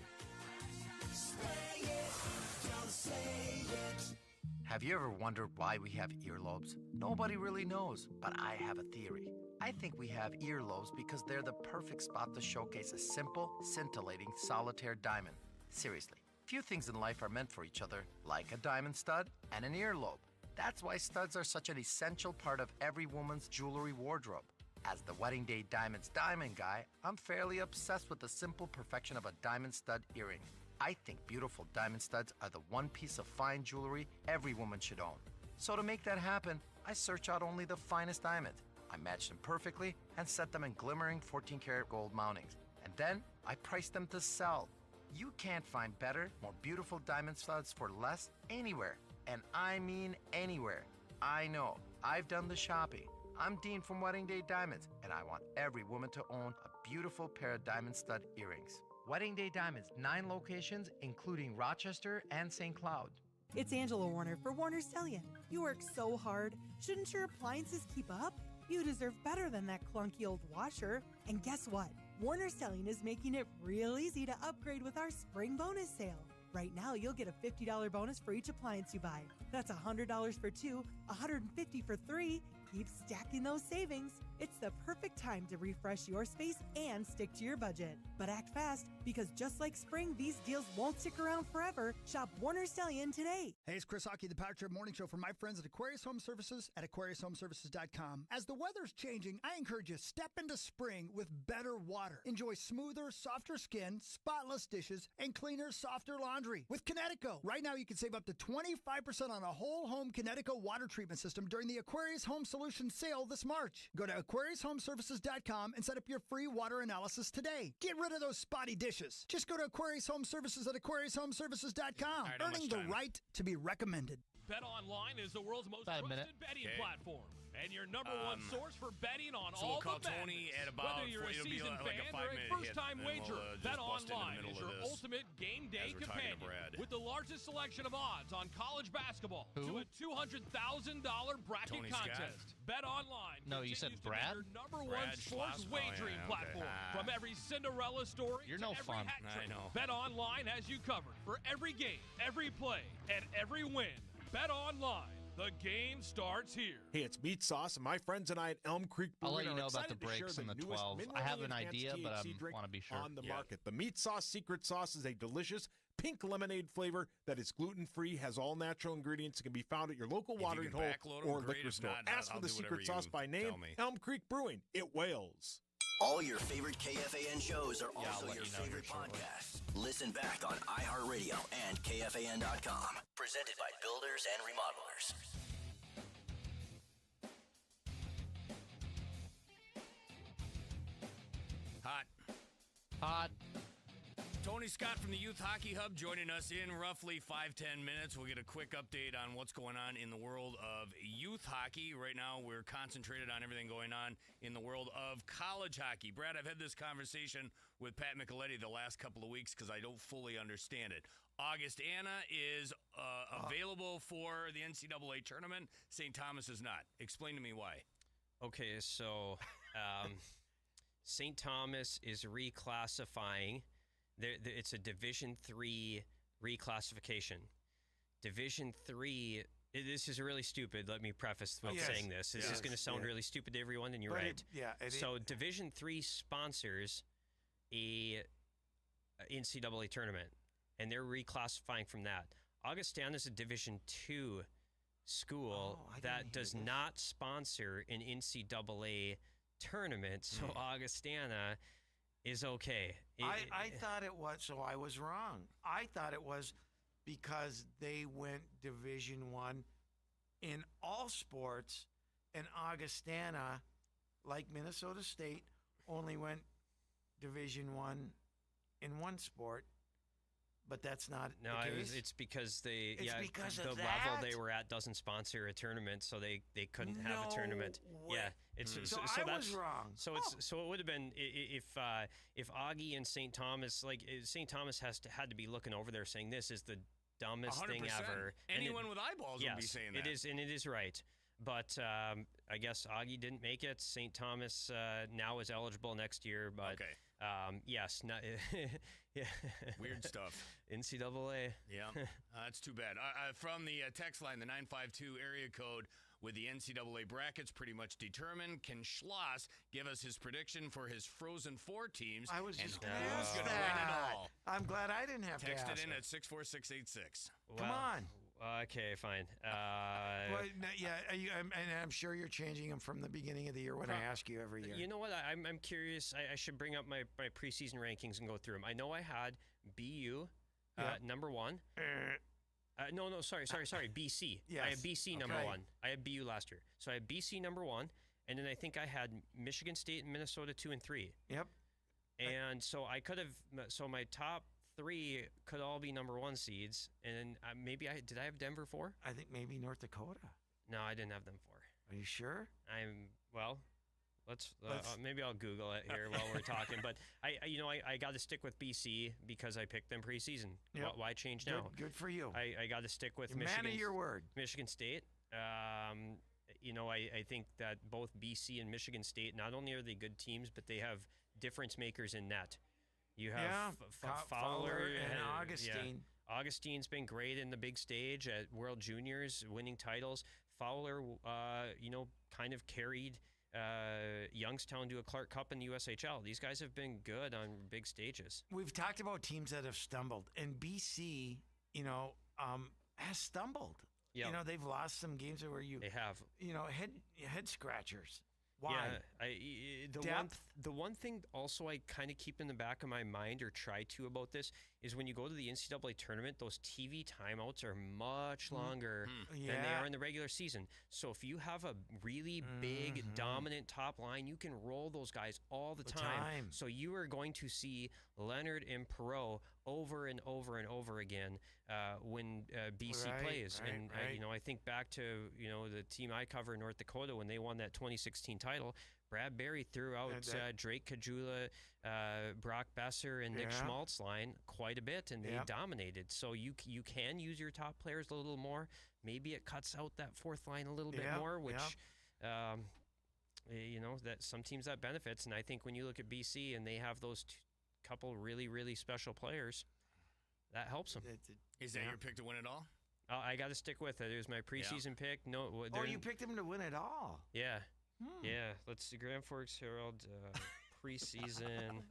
Have you ever wondered why we have earlobes? Nobody really knows, but I have a theory. I think we have earlobes because they're the perfect spot to showcase a simple, scintillating, solitaire diamond. Seriously, few things in life are meant for each other, like a diamond stud and an earlobe. That's why studs are such an essential part of every woman's jewelry wardrobe. As the Wedding Day Diamonds diamond guy, I'm fairly obsessed with the simple perfection of a diamond stud earring. I think beautiful diamond studs are the one piece of fine jewelry every woman should own. So to make that happen, I search out only the finest diamonds. I match them perfectly and set them in glimmering 14-karat gold mountings. And then I price them to sell. You can't find better, more beautiful diamond studs for less anywhere. And I mean anywhere. I know. I've done the shopping. I'm Dean from Wedding Day Diamonds, and I want every woman to own a beautiful pair of diamond stud earrings. Wedding Day Diamonds, 9 locations, including Rochester and St. Cloud. It's Angela Warner for Warner Stellian. You work so hard. Shouldn't your appliances keep up? You deserve better than that clunky old washer. And guess what? Warner Stellian is making it real easy to upgrade with our spring bonus sale. Right now, you'll get a $50 bonus for each appliance you buy. That's $100 for 2, $150 for 3. Keep stacking those savings. It's the perfect time to refresh your space and stick to your budget. But act fast, because just like spring, these deals won't stick around forever. Shop Warner Stellian today. Hey, it's Chris Hockey, the Power Trip Morning Show from my friends at Aquarius Home Services at AquariusHomeservices.com. As the weather's changing, I encourage you to step into spring with better water. Enjoy smoother, softer skin, spotless dishes, and cleaner, softer laundry with Kinetico. Right now, you can save up to 25% on a whole home Kinetico water treatment system during the Aquarius Home Solutions sale this March. Go to AquariusHomeservices.com and set up your free water analysis today. Get rid of those spotty dishes. Just go to Aquarius Home Services at AquariusHomeservices.com, earning the right to be recommended. BetOnline is the world's most trusted betting platform and your number one source for betting on So all we'll call the Tony madness. at about Whether you're a seasoned fan or a first-time wagerer, BetOnline is your ultimate game day companion with the largest selection of odds on college basketball to a $200,000 bracket Tony contest. BetOnline No, you said Brad? your number one sports wagering platform. From every Cinderella story You're to no every fun. hat trick, I know. BetOnline has you covered for every game, every play, and every win. BetOnline. The game starts here. Hey, it's Meat Sauce, and my friends and I at Elm Creek I'll Brewing let you know are about the excited to share breaks and the newest 12. I minerally have an enhanced idea, but THC I drink want to be sure. on the market. The Meat Sauce Secret Sauce is a delicious pink lemonade flavor that is gluten-free, has all natural ingredients, and can be found at your local watering hole or liquor store. Ask for the Secret Sauce by name, Elm Creek Brewing. It wails. All your favorite KFAN shows are also your favorite podcasts. Listen back on iHeartRadio and KFAN.com. Presented by Builders and Remodelers. Hot. Tony Scott from the Youth Hockey Hub joining us in roughly 5-10 minutes. We'll get a quick update on what's going on in the world of youth hockey. Right now, we're concentrated on everything going on in the world of college hockey. Brad, I've had this conversation with Pat Micheletti the last couple of weeks because I don't fully understand it. Augustana is available for the NCAA tournament. St. Thomas is not. Explain to me why. Okay, so St. Thomas is reclassifying. It's a Division III reclassification. Division III This is really stupid. Let me preface with saying this. This is going to sound really stupid to everyone, and you're right. So Division III sponsors a NCAA tournament, and they're reclassifying from that. Augustana is a Division II school that does not sponsor an NCAA tournament, so Augustana is okay. I thought it was, so I was wrong. I thought it was because they went Division I in all sports, and Augustana, like Minnesota State, only went Division I in one sport. But that's not the case. It's because the level they were at doesn't sponsor a tournament, so they couldn't have a tournament. Way. Yeah, it's so I was wrong. So it would have been if Augie and St. Thomas, like St. Thomas had to be looking over there saying this is the dumbest 100%. Thing ever. Anyone with eyeballs would be saying that. It is right. But I guess Augie didn't make it. St. Thomas now is eligible next year. But yes, not, yeah. Weird stuff. NCAA. Yeah, that's too bad. From the text line, the 952 area code with the NCAA brackets pretty much determined. Can Schloss give us his prediction for his Frozen Four teams? I was just going to ask that. Who's going to win it all? I'm glad I didn't have Text to ask it in at 64686. Come on. Okay, fine. Well, I'm sure you're changing them from the beginning of the year when I ask you every year. You know what? I'm curious. I should bring up my preseason rankings and go through them. I know I had BU number one. No, sorry. BC. Yes. I had BC number one. I had BU last year. So I had BC number one, and then I think I had Michigan State and Minnesota 2 and 3. Yep. And so I could have. So my top 3 could all be number 1 seeds, and maybe did I have Denver 4? I think maybe North Dakota. No, I didn't have them 4. Are you sure? Let's maybe I'll Google it here while we're talking. But I got to stick with BC because I picked them preseason. Yep. Why change now? Good for you. I got to stick with Michigan. Man of your word. Michigan State. I think that both BC and Michigan State, not only are they good teams, but they have difference makers in net. You have Fowler and Augustine. Yeah. Augustine's been great in the big stage at World Juniors, winning titles. Fowler, kind of carried Youngstown to a Clark Cup in the USHL. These guys have been good on big stages. We've talked about teams that have stumbled, and BC, has stumbled. Yep. They've lost some games where they have. Head scratchers. Why? Yeah, the one thing also I kind of keep in the back of my mind or try to about this is when you go to the NCAA tournament, those TV timeouts are much longer than they are in the regular season. So if you have a really big, dominant top line, you can roll those guys all the time. So you are going to see Leonard and Perreault over and over and over again when BC plays. I think back to the team I cover in North Dakota when they won that 2016 title. Brad Berry threw out Drake Kajula, Brock Besser, and Nick Schmaltz line quite a bit, and they dominated. So you can use your top players a little more. Maybe it cuts out that fourth line a little bit more, which that some teams that benefits. And I think when you look at BC and they have those couple really, really special players, that helps them. Is that your pick to win it all? I got to stick with it. It was my preseason pick. No, you picked them to win it all. Yeah. Yeah, let's see. Grand Forks Herald preseason.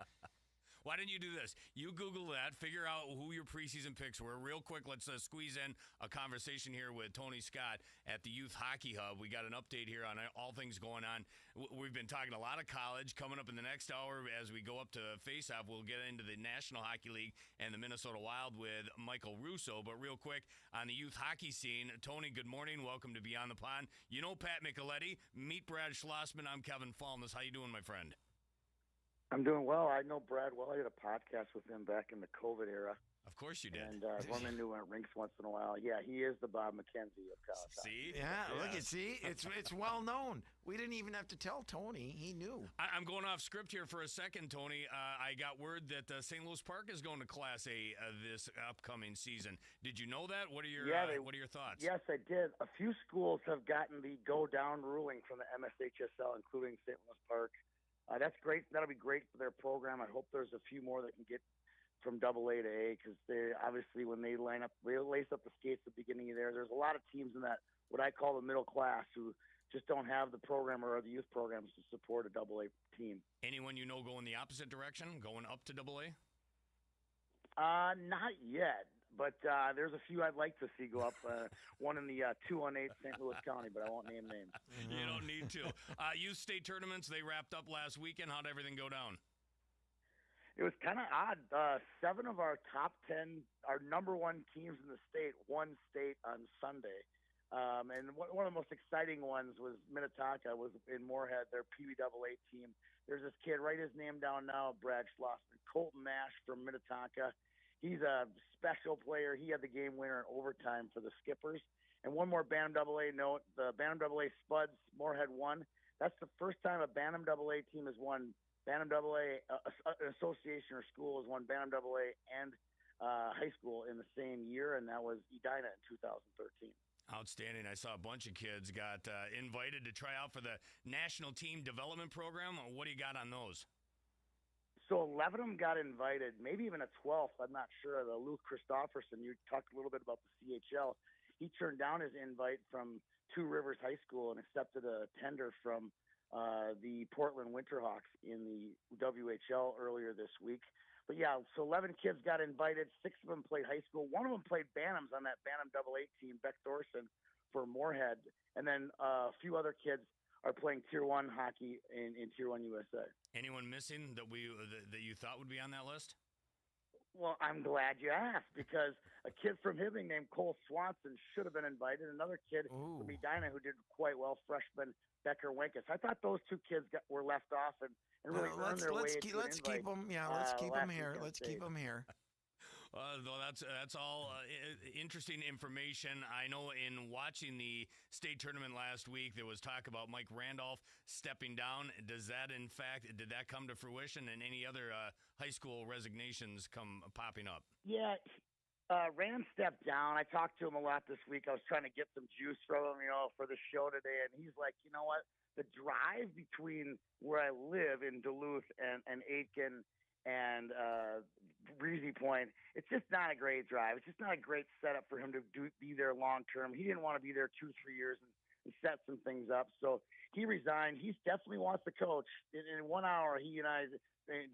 Why didn't you do this? You Google that, figure out who your preseason picks were. Real quick, let's squeeze in a conversation here with Tony Scott at the Youth Hockey Hub. We got an update here on all things going on. We've been talking a lot of college. Coming up in the next hour as we go up to face-off, we'll get into the National Hockey League and the Minnesota Wild with Michael Russo. But real quick, on the youth hockey scene, Tony, good morning. Welcome to Beyond the Pond. You know Pat Micheletti. Meet Brad Schlossman. I'm Kevin Fallness. How you doing, my friend? I'm doing well. I know Brad well. I did a podcast with him back in the COVID era. Of course you did. And run into him at rinks once in a while. Yeah, he is the Bob McKenzie of college. See? Look at it's well known. We didn't even have to tell Tony. He knew. I'm going off script here for a second, Tony. I got word that St. Louis Park is going to Class A this upcoming season. Did you know that? What are your thoughts? Yes, I did. A few schools have gotten the go-down ruling from the MSHSL, including St. Louis Park. That's great. That'll be great for their program. I hope there's a few more that can get from AA to A, because they obviously, when they lace up the skates at the beginning of there's a lot of teams in that what I call the middle class who just don't have the program or the youth programs to support a AA team. Anyone you know going the opposite direction, going up to AA? Not yet, but there's a few I'd like to see go up. One in the 218 St. Louis County, but I won't name names. You don't need to. Youth state tournaments, they wrapped up last weekend. How'd everything go down? It was kind of odd. 7 of our top 10, our number 1 teams in the state, won state on Sunday. And one of the most exciting ones was Minnetonka, was in Moorhead, their PBAA team. There's this kid, write his name down now, Brad Schlossman, Colton Nash from Minnetonka. He's a special player. He had the game winner in overtime for the Skippers. And one more Bantam AA note, the Bantam AA Spuds, Moorhead won. That's the first time a Bantam AA team has won. Bantam AA, an association or school, has won Bantam AA and high school in the same year, and that was Edina in 2013. Outstanding. I saw a bunch of kids got invited to try out for the National Team Development Program. What do you got on those? So 11 of them got invited, maybe even a 12th. I'm not sure. The Luke Christofferson, you talked a little bit about the CHL. He turned down his invite from Two Rivers High School and accepted a tender from the Portland Winterhawks in the WHL earlier this week. But yeah, so 11 kids got invited. 6 of them played high school. One of them played Bantams on that Bantam AA team, Beck Thorson, for Moorhead. And then a few other kids are playing Tier 1 hockey in Tier 1 USA. Anyone missing that you thought would be on that list? Well, I'm glad you asked, because a kid from Hibbing named Cole Swanson should have been invited. Another kid from Edina who did quite well, freshman Becker Winkus. I thought those 2 kids were left off and really earned their way into an invite. Keep them. Yeah, let's keep them here. Let's keep them here. Well, that's all interesting information. I know in watching the state tournament last week, there was talk about Mike Randolph stepping down. Did that come to fruition, and any other high school resignations come popping up? Yeah, Rand stepped down. I talked to him a lot this week. I was trying to get some juice from him, for the show today, and he's like, you know what? The drive between where I live in Duluth and Aitken and Breezy Point, it's just not a great drive. It's just not a great setup for him to be there long term. He didn't want to be there 2-3 years and set some things up. So he resigned. He definitely wants to coach. In 1 hour, he and I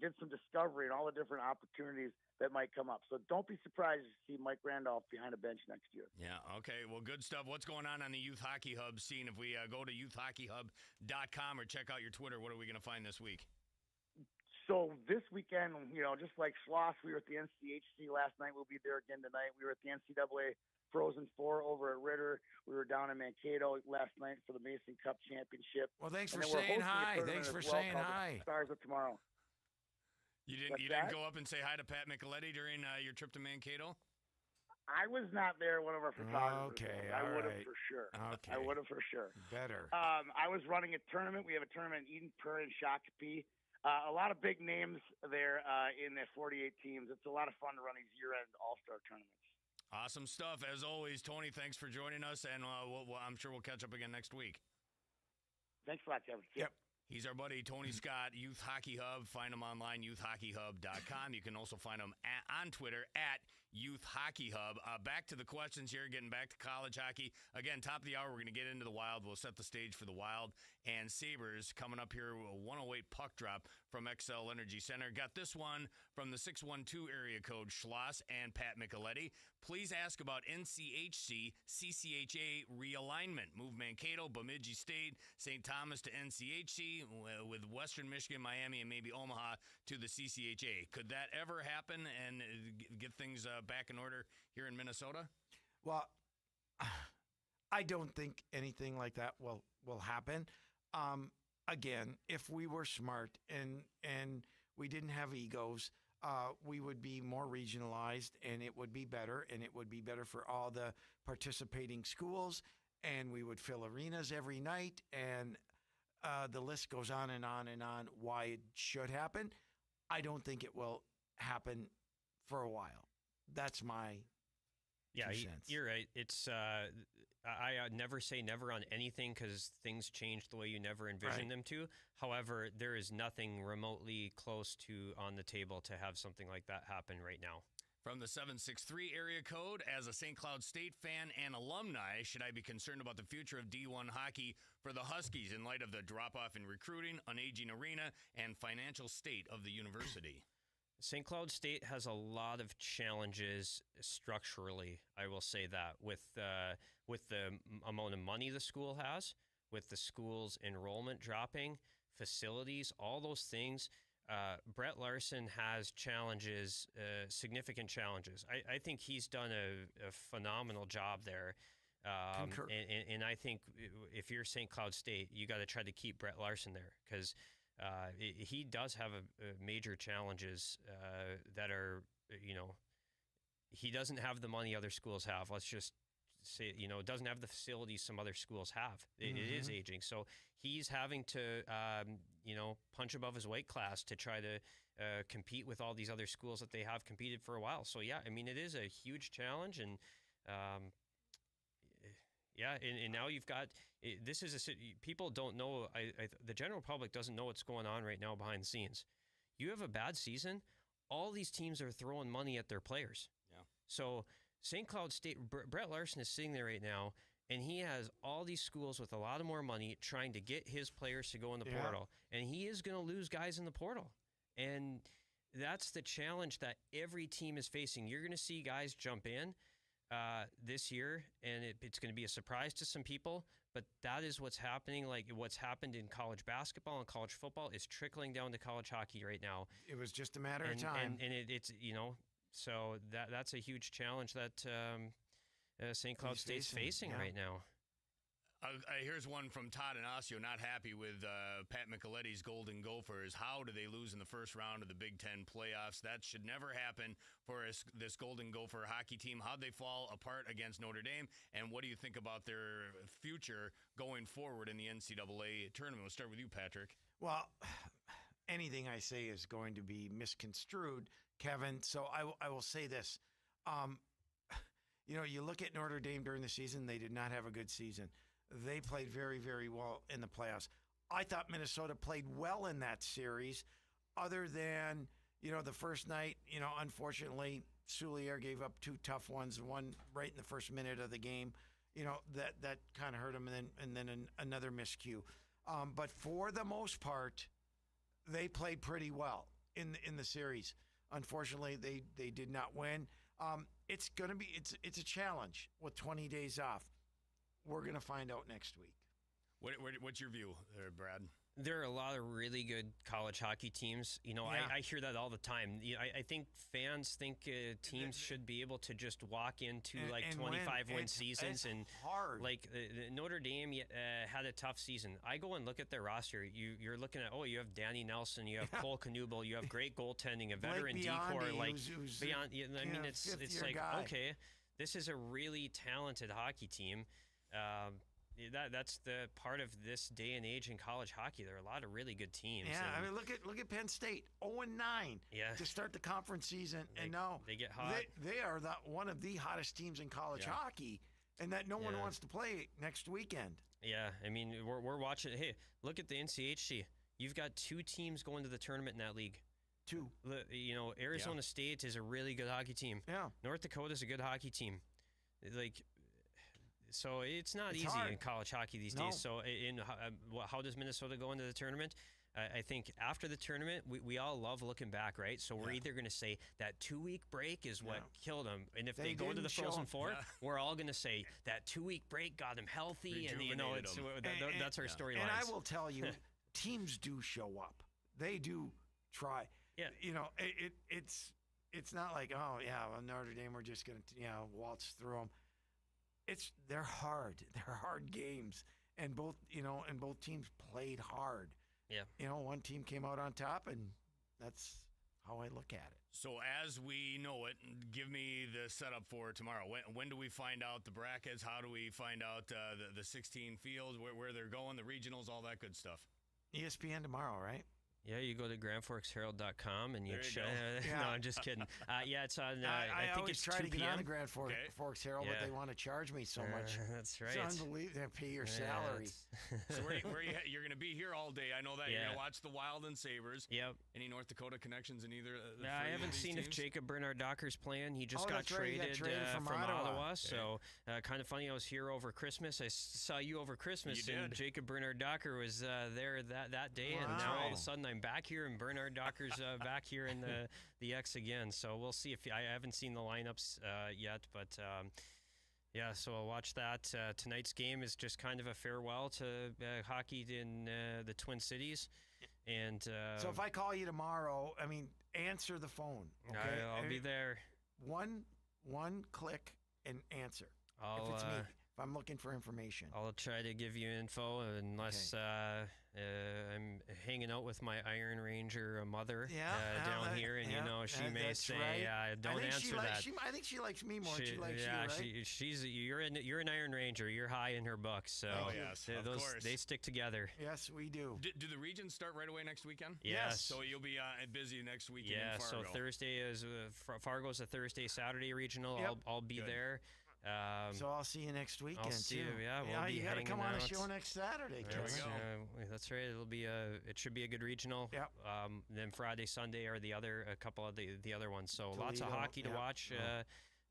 did some discovery and all the different opportunities that might come up. So don't be surprised to see Mike Randolph behind a bench next year. Yeah, okay. Well, good stuff. What's going on the Youth Hockey Hub scene? If we go to youthhockeyhub.com or check out your Twitter, what are we going to find this week? So this weekend, just like Schloss, we were at the NCHC last night. We'll be there again tonight. We were at the NCAA Frozen Four over at Ritter. We were down in Mankato last night for the Mason Cup Championship. Well, thanks for saying hi. Thanks for saying hi. Stars of Tomorrow. You didn't go up and say hi to Pat Micheletti during your trip to Mankato? I was not there. One of our photographers. Okay, I would have for sure. Okay, I would have for sure. Better. I was running a tournament. We have a tournament in Eden Prairie and Shakopee. A lot of big names there in the 48 teams. It's a lot of fun to run these year-end all-star tournaments. Awesome stuff. As always, Tony, thanks for joining us, and I'm sure we'll catch up again next week. Thanks a lot, Kevin. Yep. He's our buddy, Tony Scott, Youth Hockey Hub. Find him online, youthhockeyhub.com. You can also find him on Twitter at Youth Hockey Hub. Back to the questions here, getting back to college hockey. Again, top of the hour, we're going to get into the Wild. We'll set the stage for the Wild and Sabres coming up here. A 108 puck drop from XL Energy Center. Got this one from the 612 area code, Schloss and Pat Micheletti. Please ask about NCHC CCHA realignment. Move Mankato, Bemidji State, St. Thomas to NCHC, with Western Michigan, Miami, and maybe Omaha to the CCHA. Could that ever happen and get things back in order here in Minnesota? Well, I don't think anything like that will happen. Again, if we were smart and we didn't have egos, we would be more regionalized, and it would be better, and it would be better for all the participating schools, and we would fill arenas every night, and the list goes on and on and on why it should happen. I don't think it will happen for a while. That's my 2 cents. You're right. It's I never say never on anything because things change the way you never envisioned them to. However, there is nothing remotely close to on the table to have something like that happen right now. From the 763 area code, as a St. Cloud State fan and alumni, should I be concerned about the future of D1 hockey for the Huskies in light of the drop-off in recruiting, an aging arena, and financial state of the university? St. Cloud State has a lot of challenges structurally, I will say that, with the amount of money the school has, with the school's enrollment dropping, facilities, all those things. Brett Larson has challenges, significant challenges. I think he's done a phenomenal job there. And I think if you're St. Cloud State, you got to try to keep Brett Larson there because he does have a major challenges that are, he doesn't have the money other schools have. Let's just say, doesn't have the facilities some other schools have. It is aging. So he's having to, punch above his weight class to try to compete with all these other schools that they have competed for a while. So, yeah, I mean, it is a huge challenge. And, and now you've got this is people don't know. The general public doesn't know what's going on right now behind the scenes. You have a bad season. All these teams are throwing money at their players. Yeah. So St. Cloud State, Brett Larson is sitting there right now, and he has all these schools with a lot of more money trying to get his players to go in the portal, and he is going to lose guys in the portal. And that's the challenge that every team is facing. You're going to see guys jump in this year, and it's going to be a surprise to some people, but that is what's happening. Like what's happened in college basketball and college football is trickling down to college hockey right now. It was just a matter of time. And it's, so that's a huge challenge that St. Cloud State's facing right now. Here's one from Todd and Osseo, not happy with Pat Micheletti's Golden Gophers. How do they lose in the first round of the Big Ten playoffs? That should never happen for this Golden Gopher hockey team. How'd they fall apart against Notre Dame? And what do you think about their future going forward in the NCAA tournament? We'll start with you, Patrick. Well, anything I say is going to be misconstrued, Kevin. So I will say this. You look at Notre Dame during the season, they did not have a good season. They played very, very well in the playoffs. I thought Minnesota played well in that series, other than, the first night, unfortunately, Soulier gave up two tough ones, one right in the first minute of the game. That kind of hurt him, and then another miscue. But for the most part, they played pretty well in the series. Unfortunately, they did not win. It's going to be it's a challenge with 20 days off. We're going to find out next week. What's your view there, Brad? There are a lot of really good college hockey teams. I hear that all the time. I think fans think teams should be able to just walk into 25-win seasons. It's and hard. Like Notre Dame had a tough season. I go and look at their roster. You're looking at, you have Danny Nelson, you have Cole Knuble, you have great goaltending, a veteran decor. Who's beyond. It's like guy. Okay, this is a really talented hockey team. That's the part of this day and age in college hockey. There are a lot of really good teams. Yeah, I mean, look at Penn State, 0-9 to start the conference season, and now they get hot. They are one of the hottest teams in college hockey, and that no one wants to play next weekend. Yeah, I mean, we're watching. Hey, look at the NCHC. You've got two teams going to the tournament in that league. Two. Arizona State is a really good hockey team. Yeah. North Dakota is a good hockey team. So it's not easy hard. in college hockey these days. So how does Minnesota go into the tournament? I think after the tournament, we all love looking back, right? So we're either going to say that 2-week break is what killed them. And if they go to the Frozen Four, we're all going to say that 2-week break got them healthy. And, that's our storyline. And I will tell you, teams do show up. They do try. Yeah. It's not like, Notre Dame, we're just going to, waltz through them. They're hard. They're hard games, and both teams played hard. Yeah. One team came out on top, and that's how I look at it. So as we know it, give me the setup for tomorrow. When do we find out the brackets? How do we find out the 16 fields, where they're going, the regionals, all that good stuff? ESPN tomorrow, right? Yeah, you go to GrandForksHerald.com and you check. No, I'm just kidding. It's on. I think always it's try 2 to get p.m. on the Grand Forks Herald, but they want to charge me so much. That's right. It's unbelievable. They pay your salary. So you're going to be here all day. I know that. You're going to watch the Wild and Sabres. Yep. Any North Dakota connections in either? I haven't seen teams? if Jacob Bernard Docker's playing. He just got traded, from Ottawa. So kind of funny. I was here over Christmas. I saw you over Christmas, and Jacob Bernard Docker was there that day, and now all of a sudden I'm back here, and Bernard Docker's back here in the X again. So we'll see if I haven't seen the lineups yet, but. So I'll watch that. Tonight's game is just kind of a farewell to hockey in the Twin Cities. And so if I call you tomorrow, answer the phone. Okay? I'll be there. One click and answer. If it's me, if I'm looking for information. I'll try to give you info unless I'm hanging out with my Iron Ranger mother down here, and she may say, "Don't answer that." I think she likes me more than she likes you, right? You're an Iron Ranger. You're high in her book, so of course. They stick together. Yes, we do. Do the regions start right away next weekend? Yes. So you'll be busy next weekend. Yeah. in Fargo. So Thursday is Fargo's a Thursday, Saturday regional. Yep. I'll be there. So I'll see you next weekend. I'll see you. Yeah, we'll you be got to come on out. a show next Saturday. There we go. That's right. It should be a good regional. Yep. Then Friday, Sunday are a couple of the other ones. So lots of hockey to watch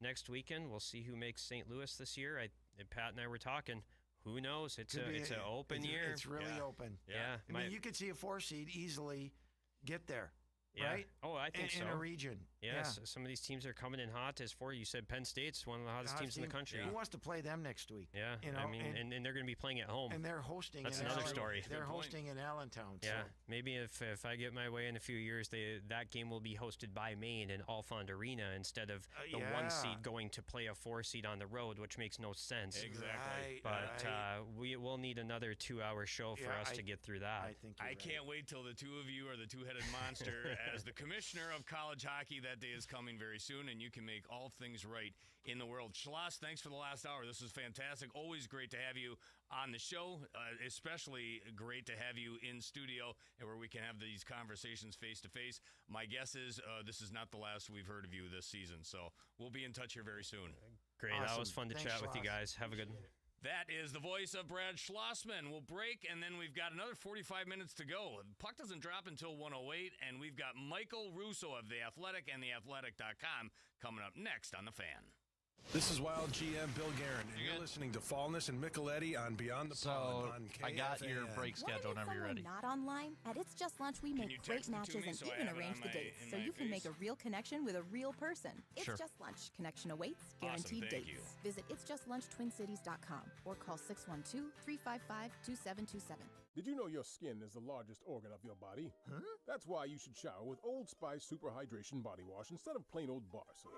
next weekend. We'll see who makes St. Louis this year. Pat and I were talking. Who knows? It's an open year. It's really open. Yeah. You could see a 4 seed easily get there. Yeah. Right? Oh, I think so. In a region. Yes. Some of these teams are coming in hot. You said Penn State's one of the hottest teams in the country. Who wants to play them next week? Yeah. And they're going to be playing at home. And they're hosting. That's another story. They're hosting in Allentown. Yeah. Maybe if I get my way in a few years, that game will be hosted by Maine in Alfond Arena instead of the 1 seed going to play a 4 seed on the road, which makes no sense. Exactly. But we'll need another 2-hour show for us to get through that. I can't wait till the two of you are the two-headed monster as the commissioner of college hockey. That day is coming very soon, and you can make all things right in the world. Schloss, thanks for the last hour. This was fantastic. Always great to have you on the show, especially great to have you in studio and where we can have these conversations face-to-face. My guess is this is not the last we've heard of you this season, so we'll be in touch here very soon. Great. Awesome. That was fun to chat with you guys. Have a good That is the voice of Brad Schlossman. We'll break, and then we've got another 45 minutes to go. The puck doesn't drop until 1:08, and we've got Michael Russo of The Athletic and TheAthletic.com coming up next on The Fan. This is Wild GM Bill Guerin, and you're listening to Fallness and Micheletti on Beyond the Pond on KFAN. I got your break schedule whenever you're ready. Not online? At It's Just Lunch, we make great matches and even arrange the dates, so you can make a real connection with a real person. It's Just Lunch. Connection awaits. Guaranteed dates. Visit itsjustlunchtwincities.com or call 612-355-2727. Did you know your skin is the largest organ of your body? That's why you should shower with Old Spice Super Hydration Body Wash instead of plain old bar soap.